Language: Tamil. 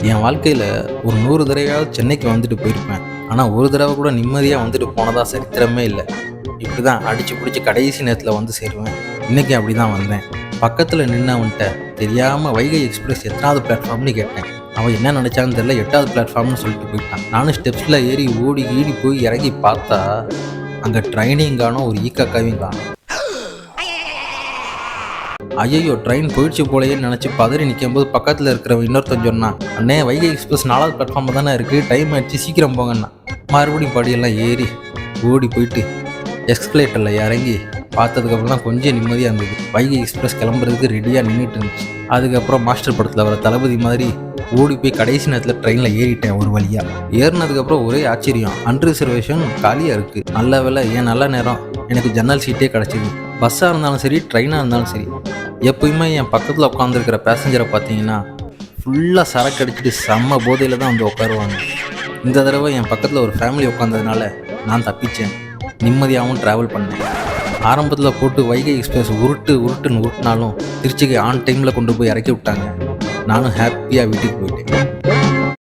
என் வாழ்க்கையில் ஒரு 100 தடவையாவது சென்னைக்கு வந்துட்டு போயிருப்பேன். ஆனால் ஒரு தடவை கூட நிம்மதியாக வந்துட்டு போனதா சரித்திரமே இல்லை. இப்படி தான் அடித்து பிடிச்சி கடைசி நேரத்தில் வந்து சேருவேன். இன்றைக்கி அப்படி தான் வந்தேன். பக்கத்தில் நின்னவன்கிட்ட தெரியாமல் வைகை எக்ஸ்பிரஸ் எத்தனாவது பிளாட்ஃபார்ம்னு கேட்டேன். அவன் என்ன நினச்சான்னு தெரியல, 8வது பிளாட்ஃபார்ம்னு சொல்லிட்டு போயிட்டான். நானும் ஸ்டெப்ஸில் ஏறி ஓடி ஈடி போய் இறங்கி பார்த்தா அங்கே ட்ரைனிங் காணும், ஒரு ஈக்காக்காவையும் காணும். ஐயோ ட்ரெயின் போயிடுச்சு போலையேன்னு நினச்சி பதறி நிற்கும்போது பக்கத்தில் இருக்கிறவன் இன்னொருத்தன் சொன்னான், அண்ணே வைகை எக்ஸ்பிரஸ் 4வது பிளாட்ஃபார்மில் தானே இருக்குது, டைம் ஆகிடுச்சு, சீக்கிரம் போங்கண்ணா. மறுபடியும் படியெல்லாம் ஏறி ஓடி போயிட்டு எக்ஸ்கலேட்டரில் இறங்கி பார்த்ததுக்கப்புறம் தான் கொஞ்சம் நிம்மதியாக இருந்தது. வைகை எக்ஸ்பிரஸ் கிளம்புறதுக்கு ரெடியாக நின்றுட்டு இருந்துச்சு. அதுக்கப்புறம் மாஸ்டர் படத்தில் வர தளபதி மாதிரி ஓடி போய் கடைசி நேரத்தில் ட்ரெயினில் ஏறிட்டேன் ஒரு வழியாக. ஏறினதுக்கப்புறம் ஒரே ஆச்சரியம், அன்ரிசர்வேஷன் காலியாக இருக்குது. நல்ல வேலை, ஏன் நல்ல நேரம் எனக்கு ஜன்னல் சீட்டே கிடச்சிது. பஸ்ஸாக இருந்தாலும் சரி, ட்ரெயினாக இருந்தாலும் சரி, எப்பயுமே என் பக்கத்தில் உட்காந்துருக்கிற பேசஞ்சரை பார்த்தீங்கன்னா ஃபுல்லாக சரக்கு அடிச்சுட்டு செம்ம போதையில் தான் வந்து உட்காருவாங்க. இந்த தடவை என் பக்கத்தில் ஒரு ஃபேமிலி உட்காந்ததுனால நான் தப்பிச்சேன், நிம்மதியாகவும் ட்ராவல் பண்ணேன். ஆரம்பத்தில் போட்டு வைகை எக்ஸ்பிரஸ் உருட்டுன்னு உருட்டினாலும் திருச்சிக்கு ஆன் டைமில் கொண்டு போய் இறக்கி விட்டாங்க. நானும் ஹாப்பியாக வீட்டுக்கு போயிட்டேன்.